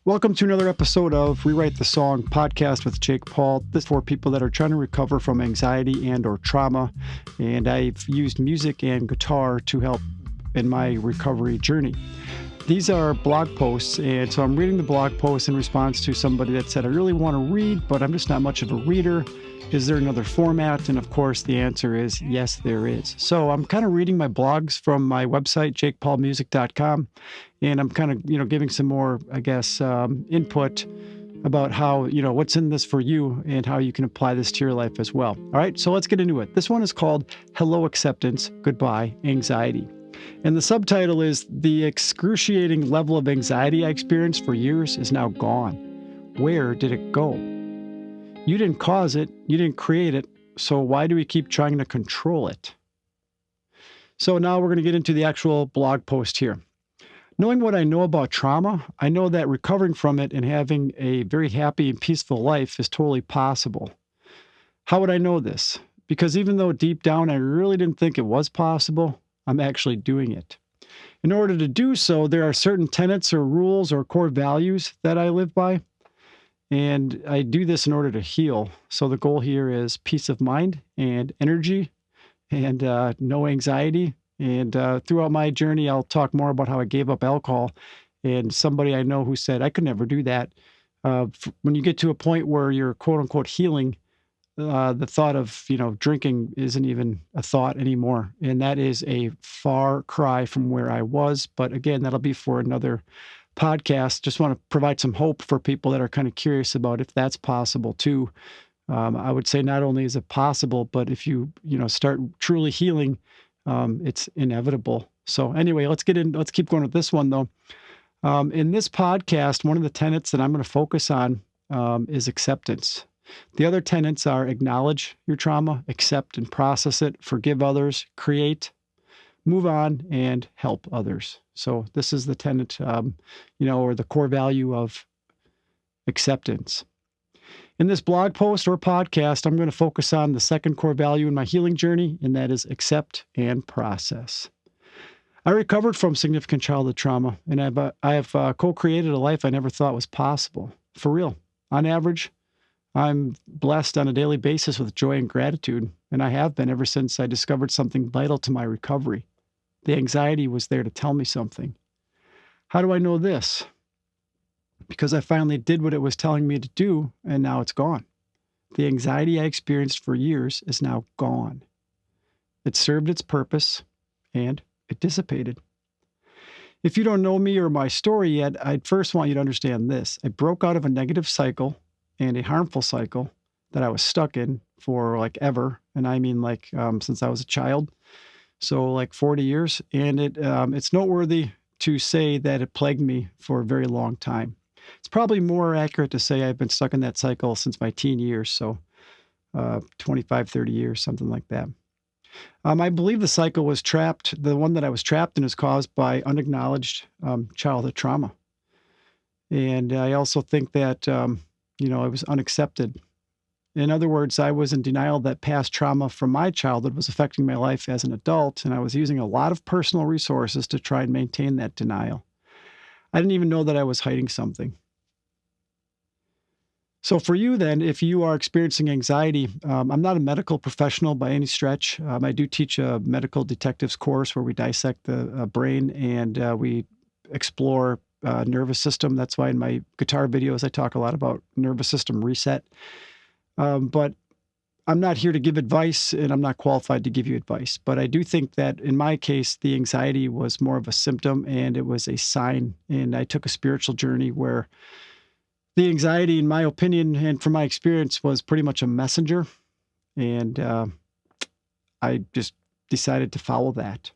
Welcome to another episode of Rewrite the Song podcast with Jake Paul. This is for people that are trying to recover from anxiety and or trauma. And I've used music and guitar to help in my recovery journey. These are blog posts, and so I'm reading the blog post in response to somebody that said, I really want to read, but I'm just not much of a reader. Is there another format? And of course, the answer is yes, there is. So I'm kind of reading my blogs from my website, jakepaulmusic.com, and I'm kind of, giving some more, input about how, what's in this for you and how you can apply this to your life as well. All right, so let's get into it. This one is called Hello Acceptance, Goodbye Anxiety. And the subtitle is The Excruciating Level of Anxiety I Experienced for Years is Now Gone. Where did it go? You didn't cause it, you didn't create it, so why do we keep trying to control it? So now we're going to get into the actual blog post here. Knowing what I know about trauma, I know that recovering from it and having a very happy and peaceful life is totally possible. How would I know this? Because even though deep down I really didn't think it was possible, I'm actually doing it. In order to do so, there are certain tenets or rules or core values that I live by. And I do this in order to heal. So the goal here is peace of mind and energy and no anxiety. And throughout my journey, I'll talk more about how I gave up alcohol. And somebody I know who said, I could never do that. When you get to a point where you're quote unquote healing, the thought of, drinking isn't even a thought anymore. And that is a far cry from where I was. But again, that'll be for another podcast. Just want to provide some hope for people that are kind of curious about if that's possible too. I would say not only is it possible, but if you start truly healing, it's inevitable. So anyway, let's keep going with this one though. In this podcast, one of the tenets that I'm going to focus on is acceptance. The other tenets are acknowledge your trauma, accept and process it, forgive others, create, move on, and help others. So this is the tenet, or the core value of acceptance. In this blog post or podcast, I'm going to focus on the second core value in my healing journey, and that is accept and process. I recovered from significant childhood trauma, and I have co-created a life I never thought was possible. For real. On average, I'm blessed on a daily basis with joy and gratitude, and I have been ever since I discovered something vital to my recovery. The anxiety was there to tell me something. How do I know this? Because I finally did what it was telling me to do, and now it's gone. The anxiety I experienced for years is now gone. It served its purpose, and it dissipated. If you don't know me or my story yet, I'd first want you to understand this. I broke out of a negative cycle and a harmful cycle that I was stuck in for ever. And I mean since I was a child. So 40 years. And it's noteworthy to say that it plagued me for a very long time. It's probably more accurate to say I've been stuck in that cycle since my teen years. So 25, 30 years, something like that. I believe the cycle was trapped. The one that I was trapped in is caused by unacknowledged childhood trauma. And I also think that, I was unaccepted. In other words, I was in denial that past trauma from my childhood was affecting my life as an adult, and I was using a lot of personal resources to try and maintain that denial. I didn't even know that I was hiding something. So for you then, if you are experiencing anxiety, I'm not a medical professional by any stretch. I do teach a medical detectives course where we dissect the brain and we explore nervous system. That's why in my guitar videos, I talk a lot about nervous system reset. But I'm not here to give advice, and I'm not qualified to give you advice. But I do think that in my case, the anxiety was more of a symptom and it was a sign. And I took a spiritual journey where the anxiety, in my opinion, and from my experience, was pretty much a messenger. And I just decided to follow that.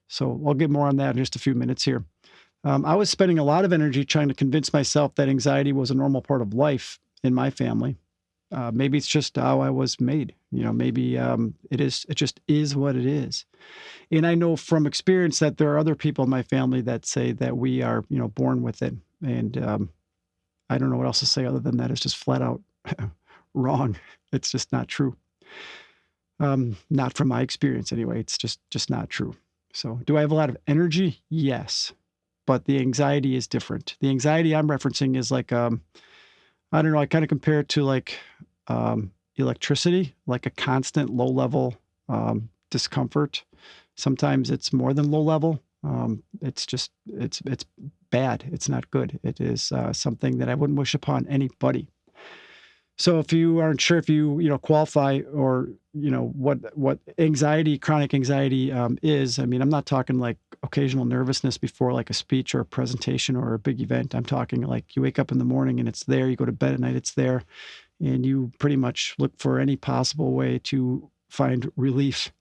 So I'll get more on that in just a few minutes here. I was spending a lot of energy trying to convince myself that anxiety was a normal part of life in my family. Maybe it's just how I was made. Maybe it just is what it is. And I know from experience that there are other people in my family that say that we are, born with it. And I don't know what else to say other than that. It's just flat out wrong. It's just not true. Not from my experience anyway. It's just not true. So do I have a lot of energy? Yes. but the anxiety is different. The anxiety I'm referencing is like, I don't know, I kind of compare it to like electricity, like a constant low level discomfort. Sometimes it's more than low level. It's just, it's bad. It's not good. It is something that I wouldn't wish upon anybody. So if you aren't sure if you qualify or what anxiety, chronic anxiety is, I mean, I'm not talking like occasional nervousness before like a speech or a presentation or a big event. I'm talking like you wake up in the morning and it's there. You go to bed at night, it's there, and you pretty much look for any possible way to find relief.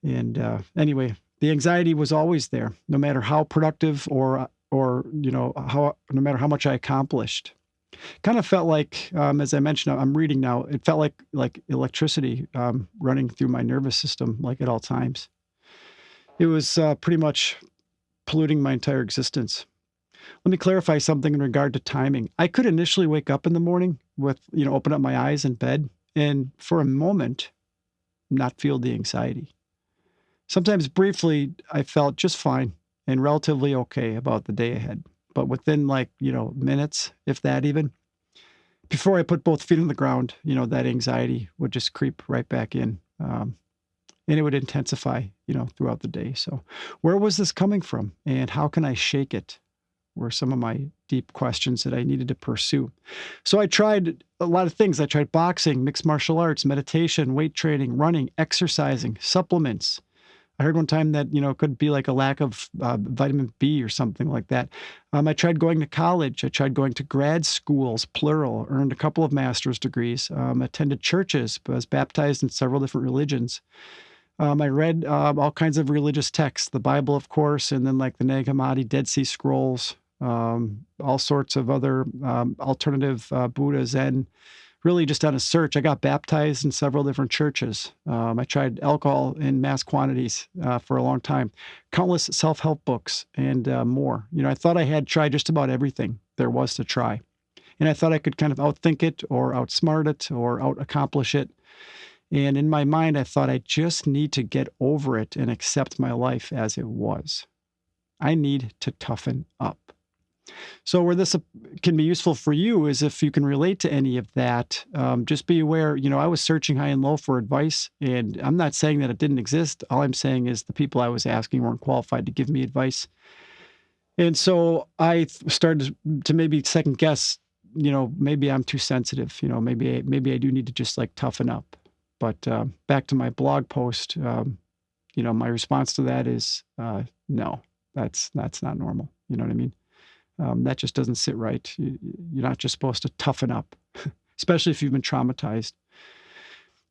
And anyway, the anxiety was always there, no matter how productive or how no matter how much I accomplished. Kind of felt like, as I mentioned, I'm reading now. It felt like electricity running through my nervous system, like at all times. It was pretty much polluting my entire existence. Let me clarify something in regard to timing. I could initially wake up in the morning with, open up my eyes in bed, and for a moment, not feel the anxiety. Sometimes briefly, I felt just fine and relatively okay about the day ahead. But within like, minutes, if that even, before I put both feet on the ground, that anxiety would just creep right back in. And it would intensify, throughout the day. So where was this coming from and how can I shake it? Were some of my deep questions that I needed to pursue. So I tried a lot of things. I tried boxing, mixed martial arts, meditation, weight training, running, exercising, supplements. I heard one time that, it could be like a lack of vitamin B or something like that. I tried going to college. I tried going to grad schools, plural, earned a couple of master's degrees, attended churches, was baptized in several different religions. I read all kinds of religious texts, the Bible, of course, and then like the Nag Hammadi, Dead Sea Scrolls, all sorts of other alternative Buddha, Zen, really just on a search. I got baptized in several different churches. I tried alcohol in mass quantities for a long time, countless self-help books and more. I thought I had tried just about everything there was to try. And I thought I could kind of outthink it or outsmart it or out-accomplish it. And in my mind, I thought I just need to get over it and accept my life as it was. I need to toughen up. So where this can be useful for you is if you can relate to any of that, just be aware, I was searching high and low for advice, and I'm not saying that it didn't exist. All I'm saying is the people I was asking weren't qualified to give me advice. And so I started to maybe second guess, maybe I'm too sensitive, maybe I do need to just like toughen up. But back to my blog post, my response to that is no, that's not normal. You know what I mean? That just doesn't sit right. You're not just supposed to toughen up, especially if you've been traumatized.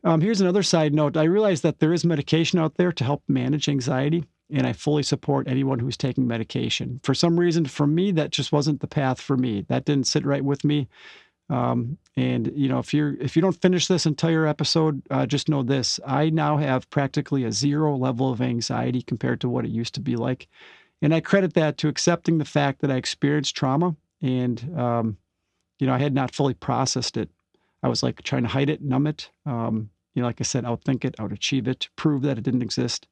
Here's another side note. I realize that there is medication out there to help manage anxiety, and I fully support anyone who's taking medication. For some reason, for me, that just wasn't the path for me. That didn't sit right with me. And if you don't finish this entire episode, just know this: I now have practically a zero level of anxiety compared to what it used to be like. And I credit that to accepting the fact that I experienced trauma and, I had not fully processed it. I was like trying to hide it, numb it, like I said, outthink it, outachieve it, prove that it didn't exist.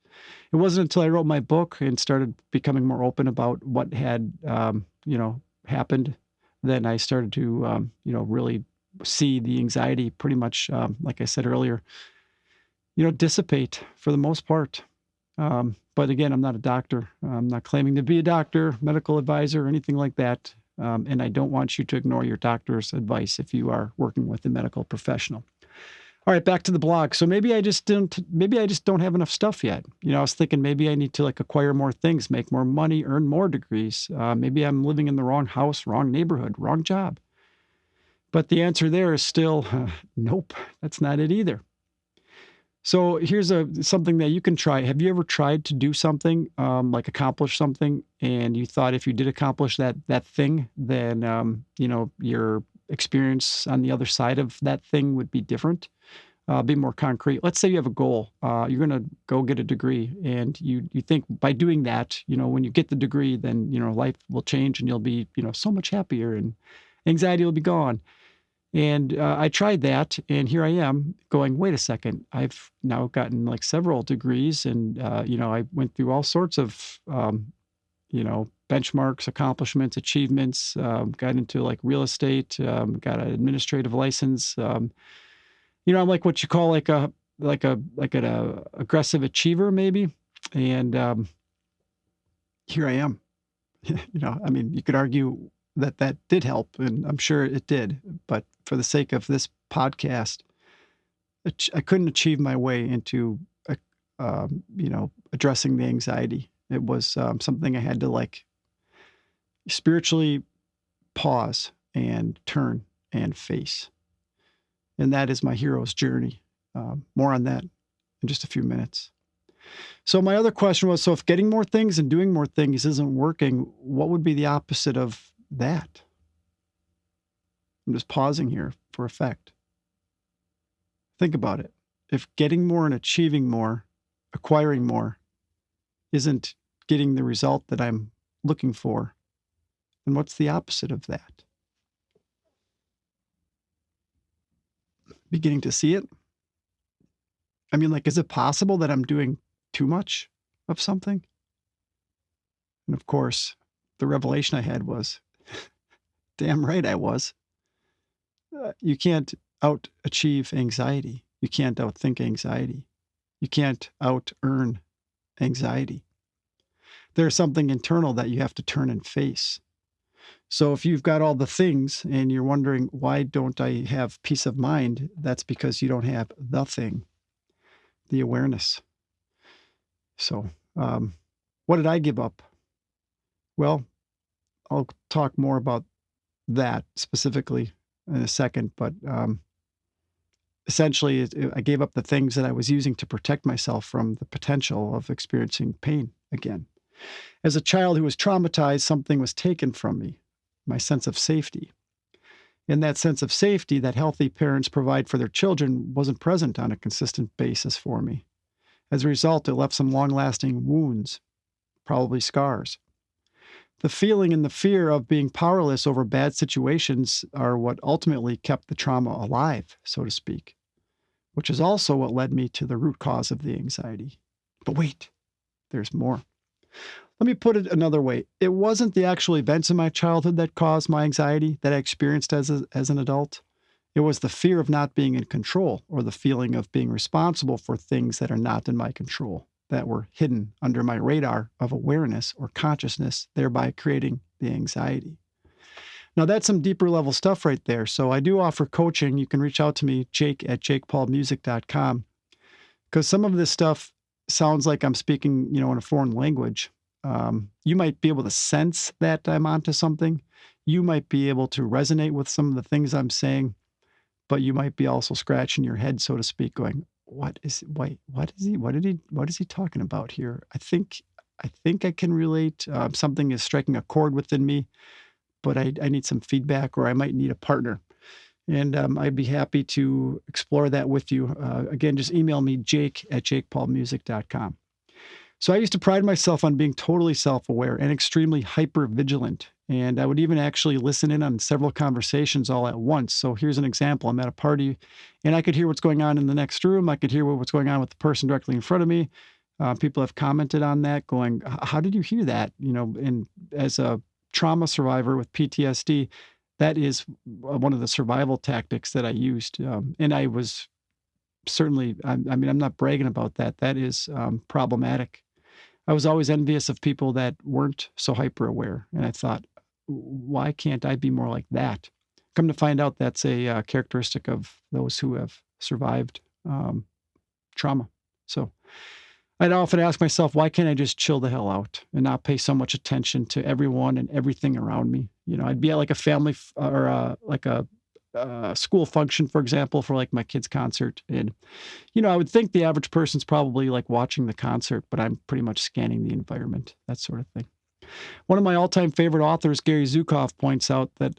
It wasn't until I wrote my book and started becoming more open about what had, happened, then I started to, really see the anxiety pretty much, like I said earlier, dissipate for the most part. But again, I'm not a doctor. I'm not claiming to be a doctor, medical advisor, or anything like that. And I don't want you to ignore your doctor's advice if you are working with a medical professional. All right, back to the blog. So maybe I just don't have enough stuff yet. I was thinking maybe I need to like acquire more things, make more money, earn more degrees. Maybe I'm living in the wrong house, wrong neighborhood, wrong job. But the answer there is still, nope, that's not it either. So here's something that you can try. Have you ever tried to do something, like accomplish something, and you thought if you did accomplish that thing, then your experience on the other side of that thing would be different, be more concrete? Let's say you have a goal. You're going to go get a degree, and you think by doing that, when you get the degree, then life will change, and you'll be so much happier, and anxiety will be gone. And I tried that, and here I am going, wait a second, I've now gotten like several degrees, and, I went through all sorts of, benchmarks, accomplishments, achievements, got into like real estate, got an administrative license. I'm like what you call like an aggressive achiever maybe. And here I am. I mean, you could argue that that did help, and I'm sure it did. But for the sake of this podcast, I couldn't achieve my way into, addressing the anxiety. It was something I had to like spiritually pause and turn and face. And that is my hero's journey. More on that in just a few minutes. So my other question was, so if getting more things and doing more things isn't working, what would be the opposite of that? I'm just pausing here for effect. Think about it. If getting more and achieving more, acquiring more, isn't getting the result that I'm looking for, then what's the opposite of that? Beginning to see it? I mean, like, is it possible that I'm doing too much of something? And of course, the revelation I had was, damn right I was. You can't out-achieve anxiety. You can't outthink anxiety. You can't out-earn anxiety. There's something internal that you have to turn and face. So if you've got all the things and you're wondering, why don't I have peace of mind? That's because you don't have the thing, the awareness. So what did I give up? Well, I'll talk more about that specifically in a second, but essentially I gave up the things that I was using to protect myself from the potential of experiencing pain again. As a child who was traumatized, something was taken from me, my sense of safety. And that sense of safety that healthy parents provide for their children wasn't present on a consistent basis for me. As a result, it left some long-lasting wounds, probably scars. The feeling and the fear of being powerless over bad situations are what ultimately kept the trauma alive, so to speak, which is also what led me to the root cause of the anxiety. But wait, there's more. Let me put it another way. It wasn't the actual events in my childhood that caused my anxiety that I experienced as an adult. It was the fear of not being in control, or the feeling of being responsible for things that are not in my control, that were hidden under my radar of awareness or consciousness, thereby creating the anxiety. Now, that's some deeper level stuff right there. So I do offer coaching. You can reach out to me, jake@jakepaulmusic.com, because some of this stuff sounds like I'm speaking, in a foreign language. You might be able to sense that I'm onto something. You might be able to resonate with some of the things I'm saying, but you might be also scratching your head, so to speak, going, what is he talking about here? I think I can relate. Something is striking a chord within me, but I need some feedback, or I might need a partner. And I'd be happy to explore that with you. Again, just email me, jake@jakepaulmusic.com. So I used to pride myself on being totally self-aware and extremely hyper-vigilant. And I would even actually listen in on several conversations all at once. So here's an example. I'm at a party and I could hear what's going on in the next room. I could hear what's going on with the person directly in front of me. People have commented on that going, how did you hear that? And as a trauma survivor with PTSD, that is one of the survival tactics that I used. And I was certainly, I'm not bragging about that. That is problematic. I was always envious of people that weren't so hyper aware. And I thought, why can't I be more like that? Come to find out, that's a characteristic of those who have survived trauma. So I'd often ask myself, why can't I just chill the hell out and not pay so much attention to everyone and everything around me? I'd be at like a family or like a school function, for example, for like my kid's concert. And, I would think the average person's probably like watching the concert, but I'm pretty much scanning the environment, that sort of thing. One of my all-time favorite authors, Gary Zukav, points out that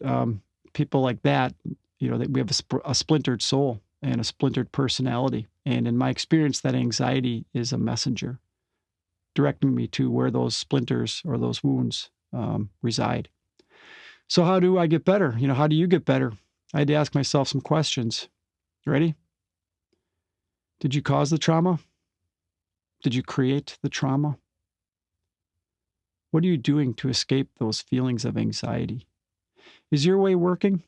people like that, that we have a splintered soul and a splintered personality. And in my experience, that anxiety is a messenger directing me to where those splinters or those wounds reside. So how do I get better? How do you get better? I had to ask myself some questions. Ready? Did you cause the trauma? Did you create the trauma? What are you doing to escape those feelings of anxiety? Is your way working?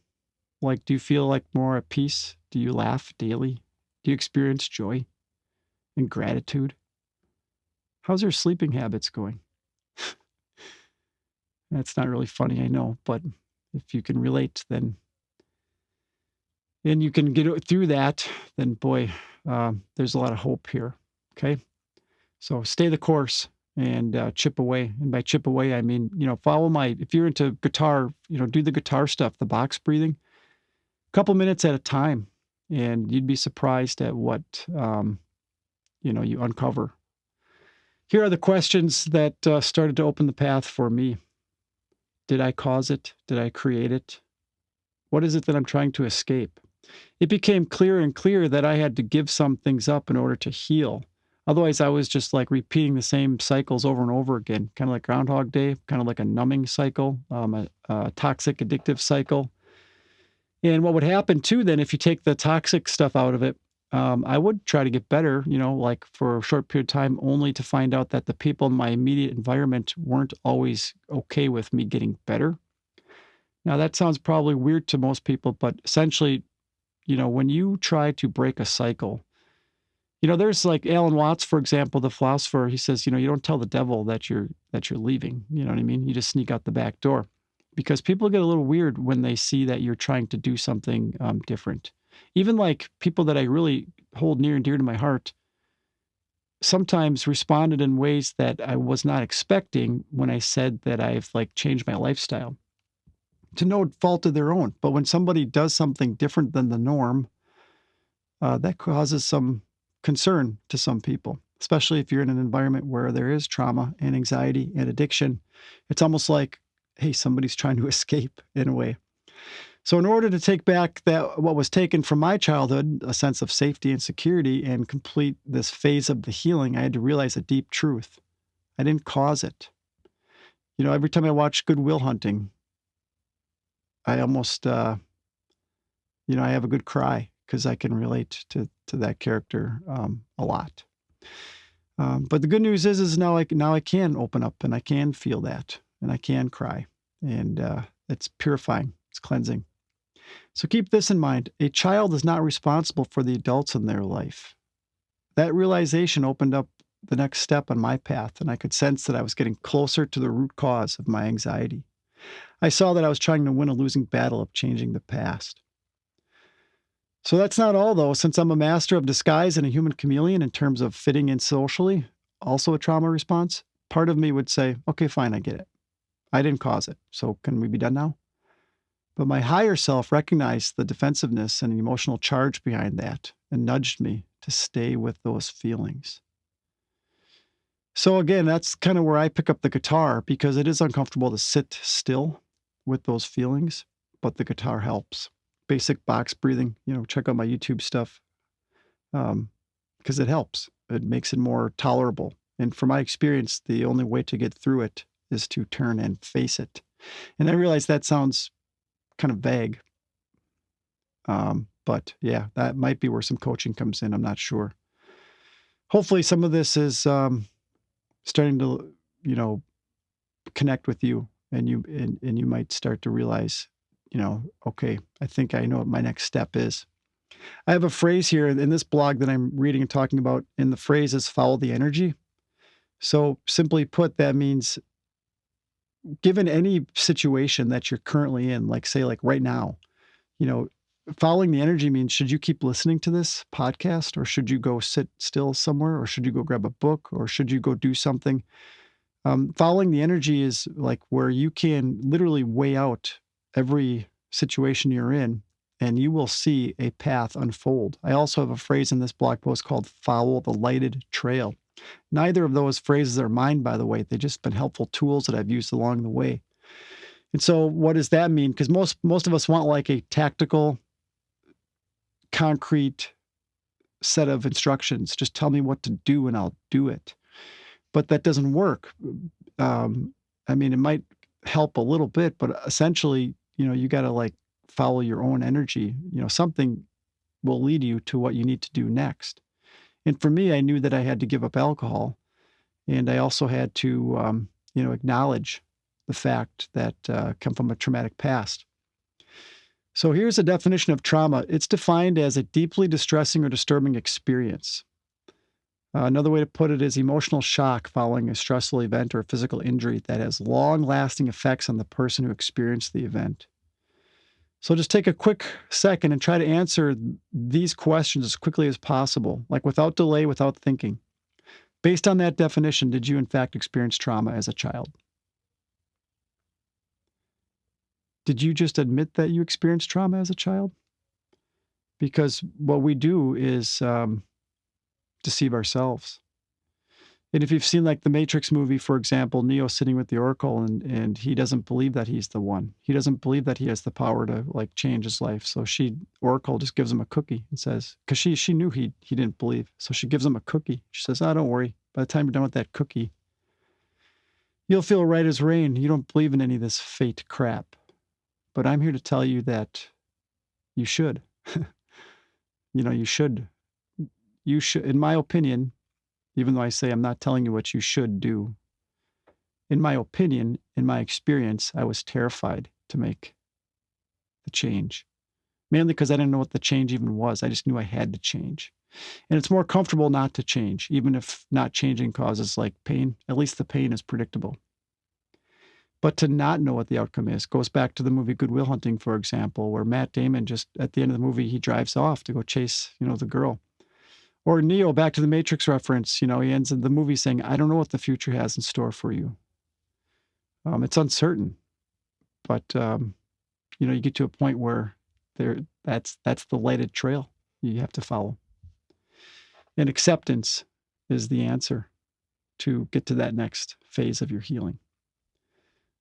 Like, do you feel like more at peace? Do you laugh daily? Do you experience joy and gratitude? How's your sleeping habits going? That's not really funny, I know, but if you can relate, then and you can get through that, then boy, there's a lot of hope here. Okay, so stay the course and chip away. And by chip away, I mean follow my. If you're into guitar, do the guitar stuff, the box breathing, a couple minutes at a time, and you'd be surprised at what you uncover. Here are the questions that started to open the path for me. Did I cause it? Did I create it? What is it that I'm trying to escape? It became clearer and clearer that I had to give some things up in order to heal. Otherwise, I was just like repeating the same cycles over and over again, kind of like Groundhog Day, kind of like a numbing cycle, a toxic addictive cycle. And what would happen too, then, if you take the toxic stuff out of it, I would try to get better, like for a short period of time, only to find out that the people in my immediate environment weren't always okay with me getting better. Now, that sounds probably weird to most people, but essentially, when you try to break a cycle, there's like Alan Watts, for example, the philosopher, he says, you don't tell the devil that you're leaving. You know what I mean? You just sneak out the back door because people get a little weird when they see that you're trying to do something different. Even like people that I really hold near and dear to my heart sometimes responded in ways that I was not expecting when I said that I've like changed my lifestyle to no fault of their own. But when somebody does something different than the norm, that causes some concern to some people, especially if you're in an environment where there is trauma and anxiety and addiction. It's almost like, hey, somebody's trying to escape in a way. So in order to take back what was taken from my childhood, a sense of safety and security, and complete this phase of the healing, I had to realize a deep truth. I didn't cause it. Every time I watch Good Will Hunting, I almost, I have a good cry because I can relate to that character a lot. But the good news is now I can open up and I can feel that and I can cry, and it's purifying, it's cleansing. So keep this in mind: a child is not responsible for the adults in their life. That realization opened up the next step on my path, and I could sense that I was getting closer to the root cause of my anxiety. I saw that I was trying to win a losing battle of changing the past. So that's not all, though. Since I'm a master of disguise and a human chameleon in terms of fitting in socially, also a trauma response, part of me would say, okay, fine, I get it. I didn't cause it. So can we be done now? But my higher self recognized the defensiveness and emotional charge behind that and nudged me to stay with those feelings. So again, that's kind of where I pick up the guitar, because it is uncomfortable to sit still with those feelings, but the guitar helps. Basic box breathing, check out my YouTube stuff, because it helps. It makes it more tolerable. And from my experience, the only way to get through it is to turn and face it. And I realize that sounds kind of vague. But yeah, that might be where some coaching comes in. I'm not sure. Hopefully some of this is starting to, connect with you, and you might start to realize, okay, I think I know what my next step is. I have a phrase here in this blog that I'm reading and talking about, and the phrase is follow the energy. So simply put, that means given any situation that you're currently in, like say like right now, following the energy means, should you keep listening to this podcast, or should you go sit still somewhere, or should you go grab a book, or should you go do something? Following the energy is like where you can literally weigh out every situation you're in, and you will see a path unfold. I also have a phrase in this blog post called follow the lighted trail. Neither of those phrases are mine, by the way. They've just been helpful tools that I've used along the way. And so what does that mean? Because most of us want like a tactical, concrete set of instructions. Just tell me what to do and I'll do it. But that doesn't work. It might help a little bit, but essentially, you got to like follow your own energy. Something will lead you to what you need to do next. And for me, I knew that I had to give up alcohol, and I also had to, acknowledge the fact that come from a traumatic past. So here's a definition of trauma. It's defined as a deeply distressing or disturbing experience. Another way to put it is emotional shock following a stressful event or physical injury that has long-lasting effects on the person who experienced the event. So just take a quick second and try to answer these questions as quickly as possible, like without delay, without thinking. Based on that definition, did you in fact experience trauma as a child? Did you just admit that you experienced trauma as a child? Because what we do is deceive ourselves. And if you've seen like the Matrix movie, for example, Neo sitting with the Oracle and he doesn't believe that he's the one. He doesn't believe that he has the power to like change his life. So Oracle just gives him a cookie and says, because she knew he didn't believe. So she gives him a cookie. She says, oh, don't worry. By the time you're done with that cookie, you'll feel right as rain. You don't believe in any of this fate crap. But I'm here to tell you that you should. You should. You should, in my opinion, even though I say I'm not telling you what you should do, in my opinion, in my experience, I was terrified to make the change. Mainly because I didn't know what the change even was. I just knew I had to change. And it's more comfortable not to change, even if not changing causes like pain. At least the pain is predictable. But to not know what the outcome is goes back to the movie Good Will Hunting, for example, where Matt Damon just at the end of the movie, he drives off to go chase, the girl. Or Neo, back to the Matrix reference, he ends the movie saying, I don't know what the future has in store for you. It's uncertain, but, you get to a point where that's the lighted trail you have to follow. And acceptance is the answer to get to that next phase of your healing.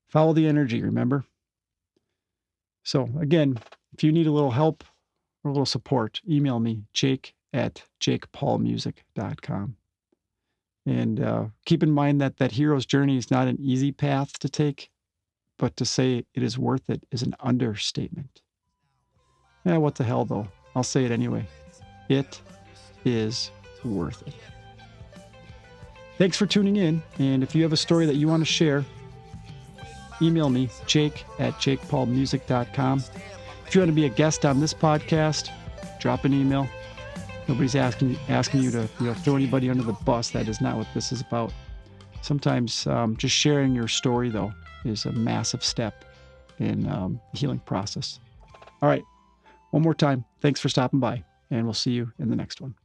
Follow the energy, remember? So again, if you need a little help or a little support, email me, jake@jakepaulmusic.com. And keep in mind that hero's journey is not an easy path to take, but to say it is worth it is an understatement. Yeah, what the hell, though? I'll say it anyway. It is worth it. Thanks for tuning in, and if you have a story that you want to share, email me, jake@jakepaulmusic.com. If you want to be a guest on this podcast, drop an email. Nobody's asking you to throw anybody under the bus. That is not what this is about. Sometimes just sharing your story, though, is a massive step in the healing process. All right. One more time. Thanks for stopping by, and we'll see you in the next one.